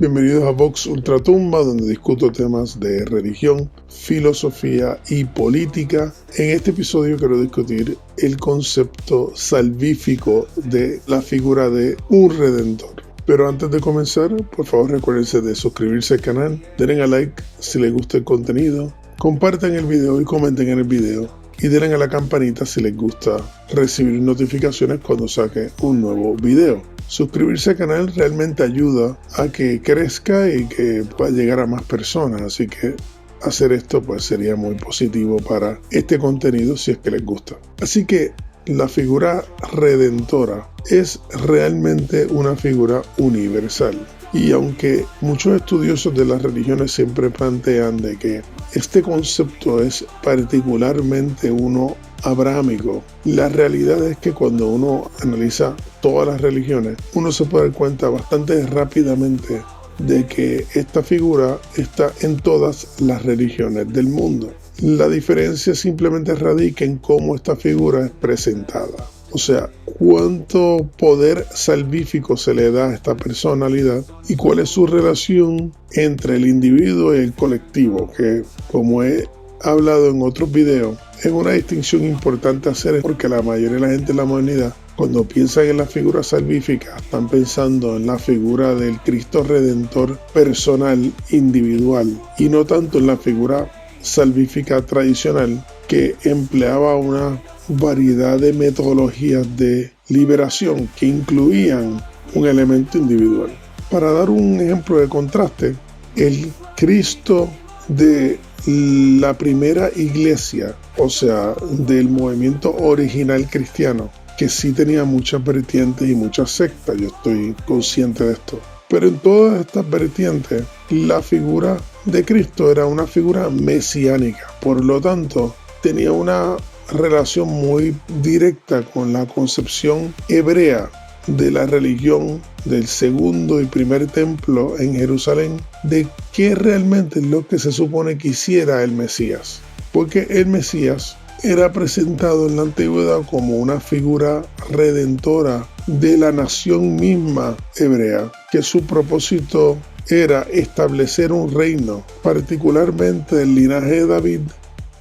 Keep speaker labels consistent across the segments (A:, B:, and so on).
A: Bienvenidos a Vox Ultratumba, donde discuto temas de religión, filosofía y política. En este episodio quiero discutir el concepto salvífico de la figura de un redentor. Pero antes de comenzar, por favor recuérdense de suscribirse al canal, denle a like si les gusta el contenido, compartan el video y comenten en el video, y denle a la campanita si les gusta recibir notificaciones cuando saque un nuevo video. Suscribirse al canal realmente ayuda a que crezca y que pueda llegar a más personas, así que hacer esto pues sería muy positivo para este contenido si es que les gusta. Así que la figura redentora es realmente una figura universal. Y aunque muchos estudiosos de las religiones siempre plantean de que este concepto es particularmente uno abrahámico, la realidad es que cuando uno analiza todas las religiones, uno se puede dar cuenta bastante rápidamente de que esta figura está en todas las religiones del mundo. La diferencia simplemente radica en cómo esta figura es presentada. O sea, cuánto poder salvífico se le da a esta personalidad y cuál es su relación entre el individuo y el colectivo, que como he hablado en otros videos, es una distinción importante hacer porque la mayoría de la gente en la modernidad, cuando piensan en la figura salvífica, están pensando en la figura del Cristo Redentor personal, individual, y no tanto en la figura salvífica tradicional que empleaba una variedad de metodologías de liberación que incluían un elemento individual. Para dar un ejemplo de contraste, el Cristo de la primera iglesia, o sea, del movimiento original cristiano, que sí tenía muchas vertientes y muchas sectas, yo estoy consciente de esto, pero en todas estas vertientes, la figura de Cristo era una figura mesiánica, por lo tanto, tenía una relación muy directa con la concepción hebrea de la religión del segundo y primer templo en Jerusalén, de qué realmente es lo que se supone que hiciera el Mesías. Porque el Mesías era presentado en la antigüedad como una figura redentora de la nación misma hebrea, que su propósito era establecer un reino, particularmente del linaje de David,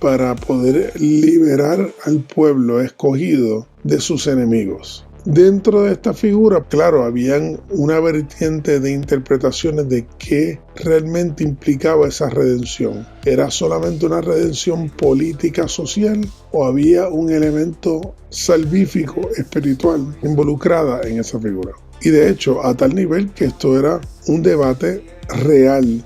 A: para poder liberar al pueblo escogido de sus enemigos. Dentro de esta figura, claro, habían una vertiente de interpretaciones de qué realmente implicaba esa redención. ¿Era solamente una redención política, social, o había un elemento salvífico, espiritual, involucrada en esa figura? Y de hecho, a tal nivel que esto era un debate real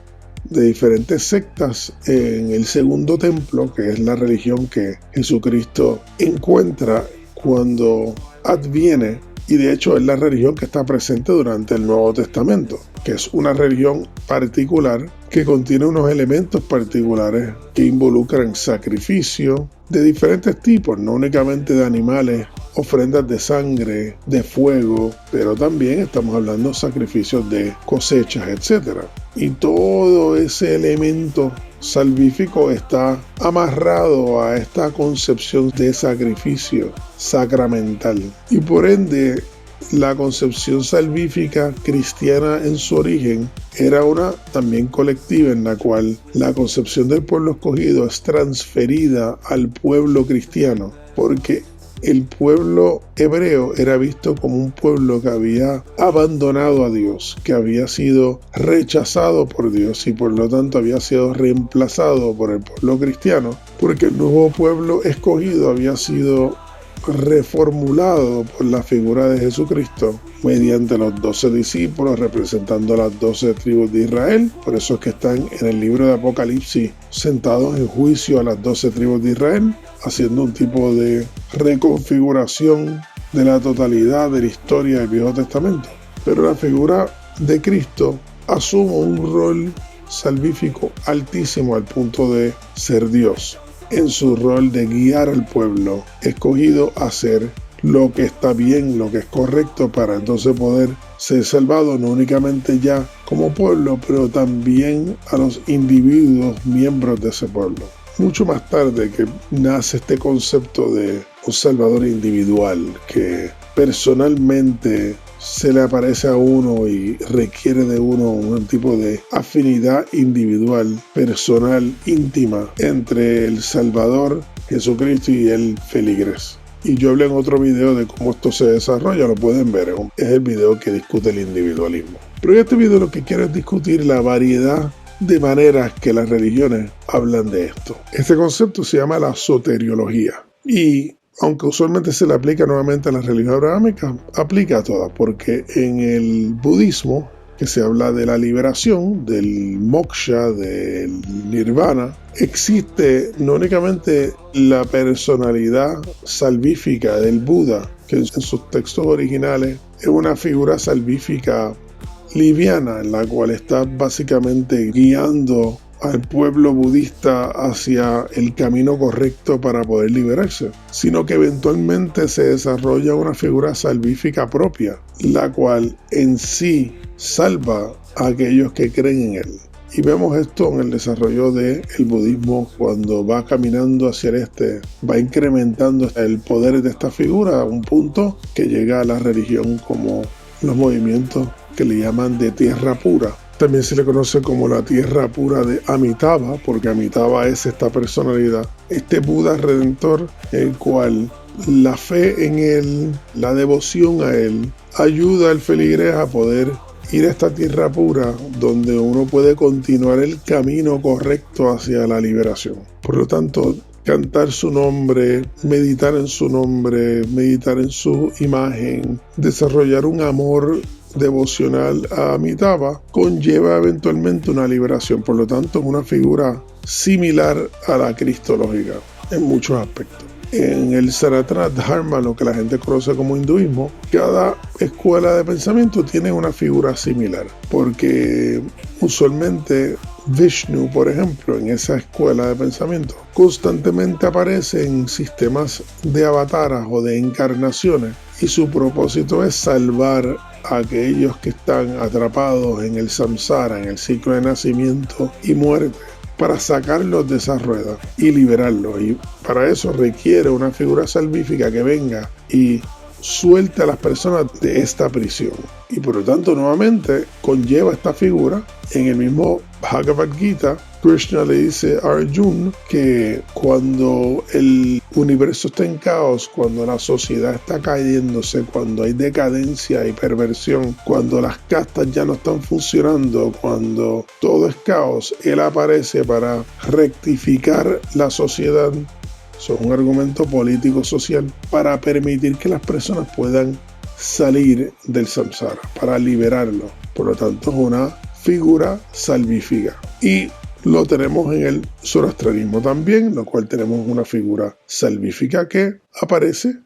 A: de diferentes sectas en el segundo templo, que es la religión que Jesucristo encuentra cuando adviene, y de hecho es la religión que está presente durante el Nuevo Testamento, que es una religión particular que contiene unos elementos particulares que involucran sacrificio de diferentes tipos, no únicamente de animales, ofrendas de sangre, de fuego, pero también estamos hablando de sacrificios de cosechas, etc. Y todo ese elemento salvífico está amarrado a esta concepción de sacrificio sacramental. Y por ende, la concepción salvífica cristiana en su origen era una también colectiva, en la cual la concepción del pueblo escogido es transferida al pueblo cristiano, porque el pueblo hebreo era visto como un pueblo que había abandonado a Dios, que había sido rechazado por Dios y por lo tanto había sido reemplazado por el pueblo cristiano, porque el nuevo pueblo escogido había sido reformulado por la figura de Jesucristo mediante los 12 discípulos representando las 12 tribus de Israel. Por eso es que están en el libro de Apocalipsis sentados en juicio a las 12 tribus de Israel, haciendo un tipo de reconfiguración de la totalidad de la historia del Viejo Testamento. Pero la figura de Cristo asume un rol salvífico altísimo al punto de ser Dios, en su rol de guiar al pueblo escogido a hacer lo que está bien, lo que es correcto, para entonces poder ser salvado no únicamente ya como pueblo, pero también a los individuos miembros de ese pueblo. Mucho más tarde que nace este concepto de un salvador individual que personalmente se le aparece a uno y requiere de uno un tipo de afinidad individual, personal, íntima entre el Salvador, Jesucristo y el feligrés. Y yo hablé en otro video de cómo esto se desarrolla, lo pueden ver, es el video que discute el individualismo. Pero en este video lo que quiero es discutir la variedad de maneras que las religiones hablan de esto. Este concepto se llama la soteriología y aunque usualmente se le aplica nuevamente a la religión abrahámica, aplica a todas, porque en el budismo, que se habla de la liberación, del moksha, del nirvana, existe no únicamente la personalidad salvífica del Buda, que en sus textos originales es una figura salvífica liviana, en la cual está básicamente guiando al pueblo budista hacia el camino correcto para poder liberarse, sino que eventualmente se desarrolla una figura salvífica propia, la cual en sí salva a aquellos que creen en él. Y vemos esto en el desarrollo del budismo cuando va caminando hacia el este, va incrementando el poder de esta figura a un punto que llega a la religión como los movimientos que le llaman de tierra pura. También se le conoce como la tierra pura de Amitabha, porque Amitabha es esta personalidad, este Buda redentor, el cual la fe en él, la devoción a él, ayuda al feligrés a poder ir a esta tierra pura donde uno puede continuar el camino correcto hacia la liberación. Por lo tanto, cantar su nombre, meditar en su nombre, meditar en su imagen, desarrollar un amor devocional a Amitabha conlleva eventualmente una liberación. Por lo tanto, es una figura similar a la cristológica en muchos aspectos. En el Sanatana Dharma, lo que la gente conoce como hinduismo, cada escuela de pensamiento tiene una figura similar, porque usualmente Vishnu, por ejemplo, en esa escuela de pensamiento, constantemente aparece en sistemas de avataras o de encarnaciones y su propósito es salvar a aquellos que están atrapados en el samsara, en el ciclo de nacimiento y muerte, para sacarlos de esa rueda y liberarlos. Y para eso requiere una figura salvífica que venga y suelte a las personas de esta prisión. Y por lo tanto, nuevamente, conlleva esta figura. En el mismo Bhagavad Gita, Krishna le dice a Arjuna que cuando el universo está en caos, cuando la sociedad está cayéndose, cuando hay decadencia y perversión, cuando las castas ya no están funcionando, cuando todo es caos, él aparece para rectificar la sociedad. Eso es un argumento político-social para permitir que las personas puedan salir del samsara, para liberarlo. Por lo tanto, es una figura salvífica. Y lo tenemos en el zoroastrianismo también, lo cual tenemos una figura salvífica que aparece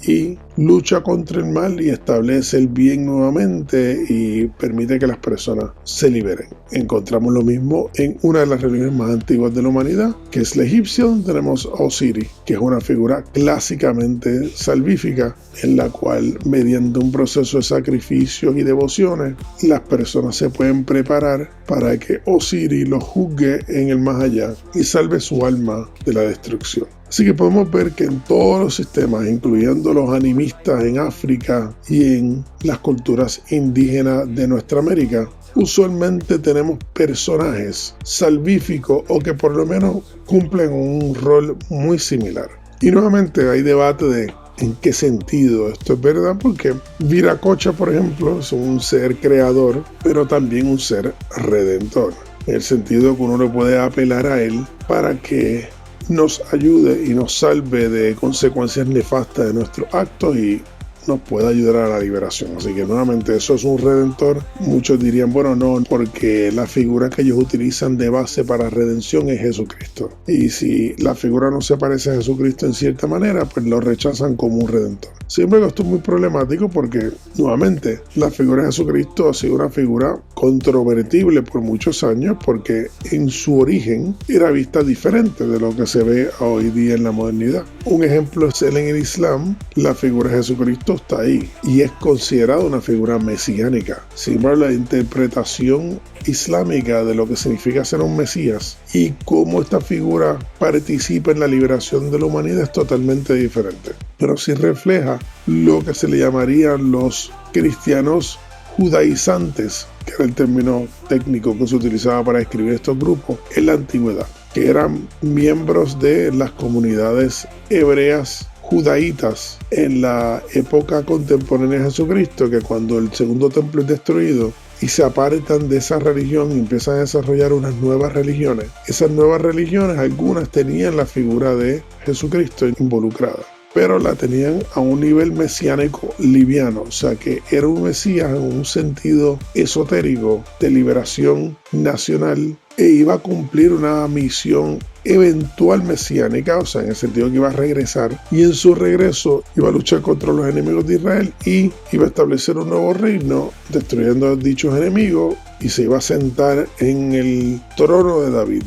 A: y lucha contra el mal y establece el bien nuevamente y permite que las personas se liberen. Encontramos lo mismo en una de las religiones más antiguas de la humanidad, que es la egipcia, donde tenemos a Osiris, que es una figura clásicamente salvífica, en la cual mediante un proceso de sacrificios y devociones, las personas se pueden preparar para que Osiris los juzgue en el más allá y salve su alma de la destrucción. Así que podemos ver que en todos los sistemas, incluyendo los animistas en África y en las culturas indígenas de nuestra América, usualmente tenemos personajes salvíficos o que por lo menos cumplen un rol muy similar. Y nuevamente hay debate de en qué sentido esto es verdad, porque Viracocha, por ejemplo, es un ser creador, pero también un ser redentor, en el sentido que uno le puede apelar a él para que nos ayude y nos salve de consecuencias nefastas de nuestros actos y nos puede ayudar a la liberación. Así que nuevamente eso es un redentor. Muchos dirían, bueno, no, porque la figura que ellos utilizan de base para redención es Jesucristo. Y si la figura no se parece a Jesucristo en cierta manera, pues lo rechazan como un redentor. Siempre que esto es muy problemático porque, nuevamente, la figura de Jesucristo ha sido una figura controvertible por muchos años porque en su origen era vista diferente de lo que se ve hoy día en la modernidad. Un ejemplo es en el Islam, la figura de Jesucristo Cristo está ahí y es considerado una figura mesiánica. Sin embargo, la interpretación islámica de lo que significa ser un Mesías y cómo esta figura participa en la liberación de la humanidad es totalmente diferente. Pero sí refleja lo que se le llamarían los cristianos judaizantes, que era el término técnico que se utilizaba para describir estos grupos en la antigüedad, que eran miembros de las comunidades hebreas judaítas en la época contemporánea de Jesucristo, que cuando el segundo templo es destruido y se apartan de esa religión y empiezan a desarrollar unas nuevas religiones. Esas nuevas religiones, algunas tenían la figura de Jesucristo involucrada, pero la tenían a un nivel mesiánico liviano, o sea que era un Mesías en un sentido esotérico de liberación nacional e iba a cumplir una misión eventual mesiánica, o sea, en el sentido que iba a regresar y en su regreso iba a luchar contra los enemigos de Israel y iba a establecer un nuevo reino destruyendo a dichos enemigos y se iba a sentar en el trono de David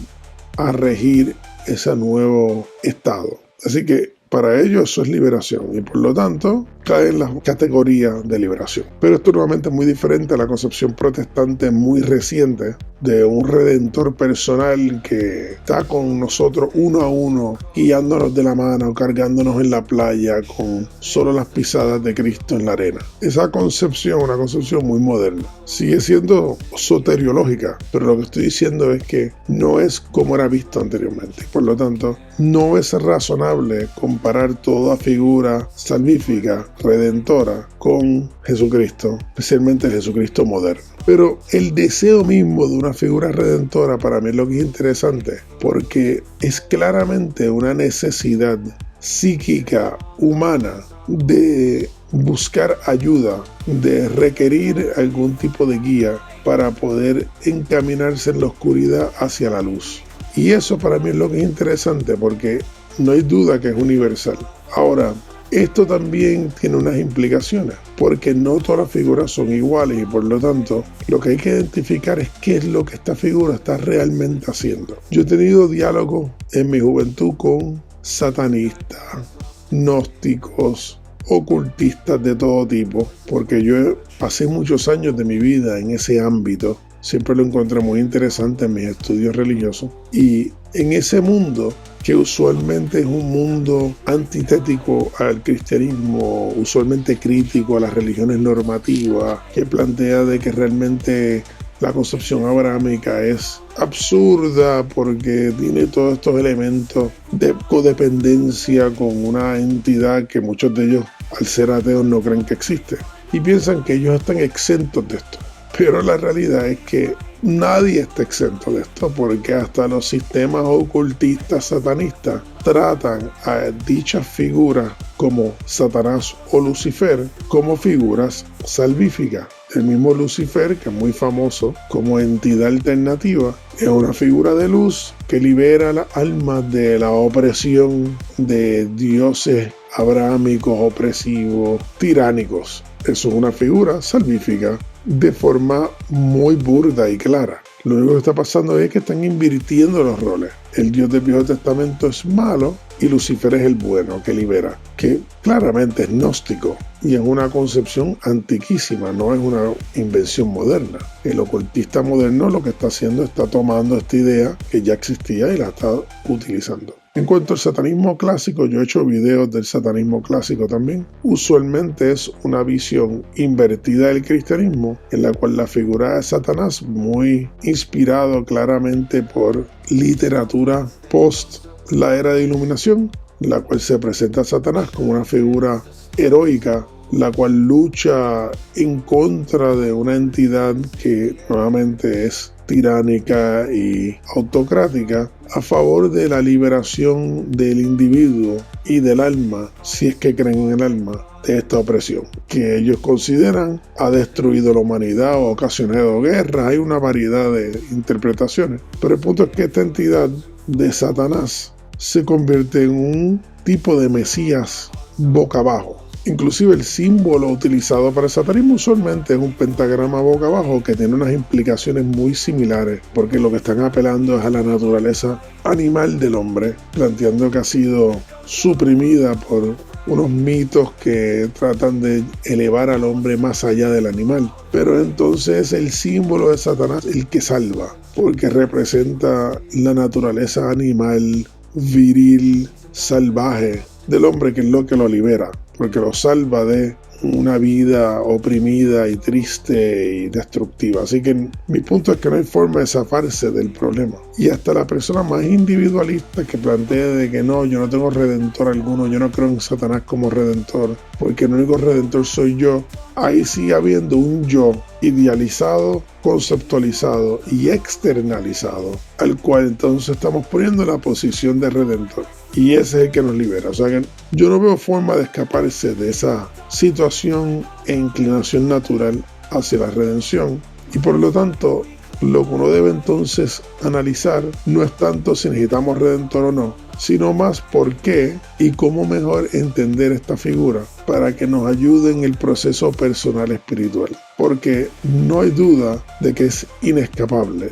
A: a regir ese nuevo estado. Así que para ellos eso es liberación y por lo tanto cae en la categoría de liberación. Pero esto nuevamente es muy diferente a la concepción protestante muy reciente de un redentor personal que está con nosotros uno a uno, guiándonos de la mano, cargándonos en la playa con solo las pisadas de Cristo en la arena. Esa concepción, una concepción muy moderna, sigue siendo soteriológica, pero lo que estoy diciendo es que no es como era visto anteriormente. Por lo tanto, no es razonable comparar toda figura salvífica, redentora, con Jesucristo, especialmente el Jesucristo moderno. Pero el deseo mismo de una figura redentora para mí es lo que es interesante, porque es claramente una necesidad psíquica, humana, de buscar ayuda, de requerir algún tipo de guía para poder encaminarse en la oscuridad hacia la luz. Y eso para mí es lo que es interesante, porque no hay duda que es universal. Ahora, esto también tiene unas implicaciones, porque no todas las figuras son iguales y por lo tanto lo que hay que identificar es qué es lo que esta figura está realmente haciendo. Yo he tenido diálogos en mi juventud con satanistas, gnósticos, ocultistas de todo tipo, porque yo pasé muchos años de mi vida en ese ámbito. Siempre lo encontré muy interesante en mis estudios religiosos y en ese mundo, que usualmente es un mundo antitético al cristianismo, usualmente crítico a las religiones normativas, que plantea de que realmente la concepción abrahámica es absurda porque tiene todos estos elementos de codependencia con una entidad que muchos de ellos, al ser ateos, no creen que existe y piensan que ellos están exentos de esto. Pero la realidad es que nadie está exento de esto, porque hasta los sistemas ocultistas satanistas tratan a dichas figuras como Satanás o Lucifer como figuras salvíficas. El mismo Lucifer, que es muy famoso como entidad alternativa, es una figura de luz que libera las almas de la opresión de dioses abrahámicos, opresivos, tiránicos. Eso es una figura salvífica de forma muy burda y clara. Lo único que está pasando es que están invirtiendo los roles. El Dios del Viejo Testamento es malo y Lucifer es el bueno que libera, que claramente es gnóstico y es una concepción antiquísima, no es una invención moderna. El ocultista moderno lo que está haciendo está tomando esta idea que ya existía y la está utilizando. En cuanto al satanismo clásico, yo he hecho videos del satanismo clásico también. Usualmente es una visión invertida del cristianismo, en la cual la figura de Satanás, muy inspirado claramente por literatura post la era de iluminación, la cual se presenta a Satanás como una figura heroica, la cual lucha en contra de una entidad que nuevamente es tiránica y autocrática, a favor de la liberación del individuo y del alma, si es que creen en el alma, de esta opresión, que ellos consideran ha destruido la humanidad o ocasionado guerras. Hay una variedad de interpretaciones, pero el punto es que esta entidad de Satanás se convierte en un tipo de Mesías boca abajo. Inclusive el símbolo utilizado para el satanismo usualmente es un pentagrama boca abajo, que tiene unas implicaciones muy similares, porque lo que están apelando es a la naturaleza animal del hombre, planteando que ha sido suprimida por unos mitos que tratan de elevar al hombre más allá del animal. Pero entonces el símbolo de Satanás el que salva, porque representa la naturaleza animal, viril, salvaje del hombre, que es lo que lo libera, porque lo salva de una vida oprimida y triste y destructiva. Así que mi punto es que no hay forma de zafarse del problema. Y hasta la persona más individualista que plantee de que no, yo no tengo redentor alguno, yo no creo en Satanás como redentor, porque el único redentor soy yo, ahí sigue habiendo un yo idealizado, conceptualizado y externalizado, al cual entonces estamos poniendo en la posición de redentor. Y ese es el que nos libera. O sea que yo no veo forma de escaparse de esa situación e inclinación natural hacia la redención. Y por lo tanto, lo que uno debe entonces analizar no es tanto si necesitamos redentor o no, sino más por qué y cómo mejor entender esta figura para que nos ayude en el proceso personal espiritual. Porque no hay duda de que es inescapable,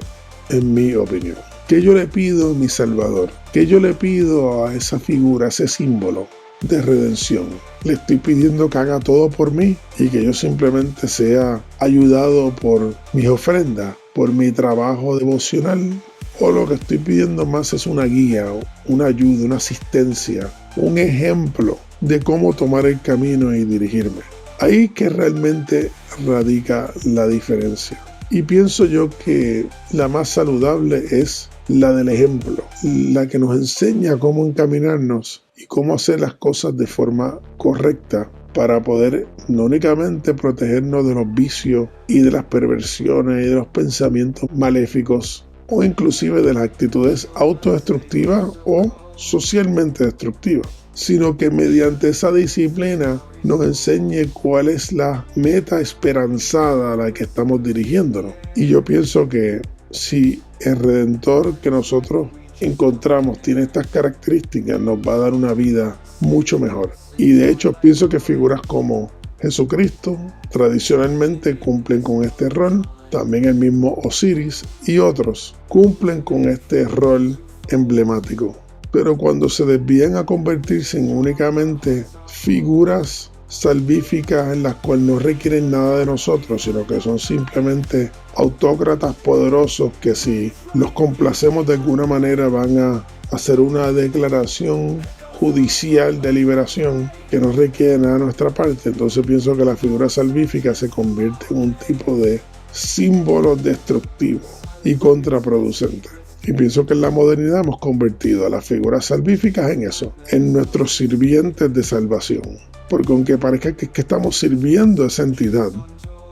A: en mi opinión. ¿Qué yo le pido a mi Salvador? ¿Qué yo le pido a esa figura, a ese símbolo de redención? Le estoy pidiendo que haga todo por mí y que yo simplemente sea ayudado por mis ofrendas, por mi trabajo devocional, o lo que estoy pidiendo más es una guía, una ayuda, una asistencia, un ejemplo de cómo tomar el camino y dirigirme. Ahí que realmente radica la diferencia. Y pienso yo que la más saludable es la del ejemplo, la que nos enseña cómo encaminarnos y cómo hacer las cosas de forma correcta para poder no únicamente protegernos de los vicios y de las perversiones y de los pensamientos maléficos o inclusive de las actitudes autodestructivas o socialmente destructivas, sino que mediante esa disciplina nos enseñe cuál es la meta esperanzada a la que estamos dirigiéndonos. Y yo pienso que si el Redentor que nosotros encontramos tiene estas características, nos va a dar una vida mucho mejor. Y de hecho pienso que figuras como Jesucristo tradicionalmente cumplen con este rol, también el mismo Osiris y otros cumplen con este rol emblemático. Pero cuando se desvían a convertirse en únicamente figuras salvíficas en las cuales no requieren nada de nosotros, sino que son simplemente autócratas poderosos que si los complacemos de alguna manera van a hacer una declaración judicial de liberación que no requiere nada de nuestra parte, entonces pienso que la figura salvífica se convierte en un tipo de símbolo destructivo y contraproducente. Y pienso que en la modernidad hemos convertido a las figuras salvíficas en eso, en nuestros sirvientes de salvación. Porque aunque parezca que estamos sirviendo a esa entidad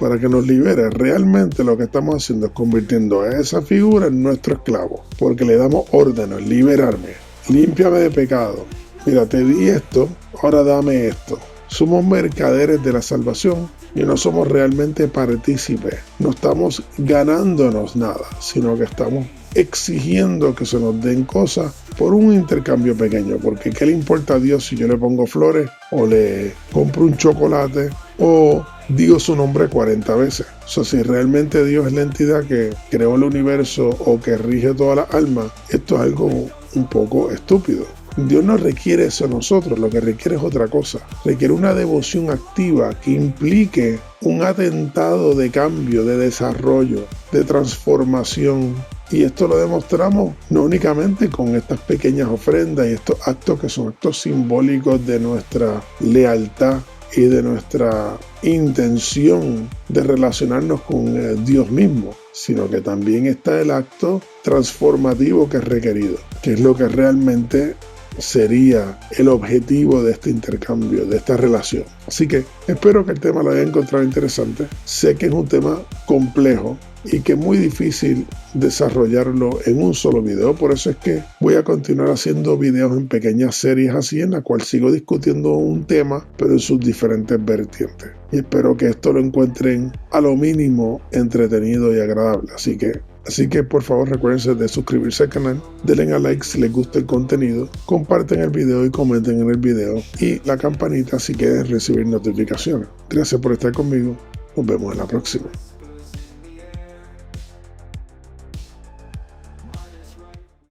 A: para que nos libere, realmente lo que estamos haciendo es convirtiendo a esa figura en nuestro esclavo. Porque le damos órdenes, liberarme, límpiame de pecado. Mira, te di esto, ahora dame esto. Somos mercaderes de la salvación y no somos realmente partícipes. No estamos ganándonos nada, sino que estamos exigiendo que se nos den cosas por un intercambio pequeño, porque ¿qué le importa a Dios si yo le pongo flores o le compro un chocolate o digo su nombre 40 veces? O sea, si realmente Dios es la entidad que creó el universo o que rige todas las almas, esto es algo un poco estúpido. Dios no requiere eso de nosotros, lo que requiere es otra cosa. Requiere una devoción activa que implique un atentado de cambio, de desarrollo, de transformación. Y esto lo demostramos no únicamente con estas pequeñas ofrendas y estos actos que son actos simbólicos de nuestra lealtad y de nuestra intención de relacionarnos con Dios mismo, sino que también está el acto transformativo que es requerido, que es lo que realmente sería el objetivo de este intercambio, de esta relación. Así que espero que el tema lo haya encontrado interesante. Sé que es un tema complejo y que es muy difícil desarrollarlo en un solo video, por eso es que voy a continuar haciendo videos en pequeñas series así, en la cual sigo discutiendo un tema, pero en sus diferentes vertientes. Y espero que esto lo encuentren a lo mínimo entretenido y agradable. Así que por favor recuérdense de suscribirse al canal, denle a like si les gusta el contenido, comparten el video y comenten en el video y la campanita si quieren recibir notificaciones. Gracias por estar conmigo, nos vemos en la próxima.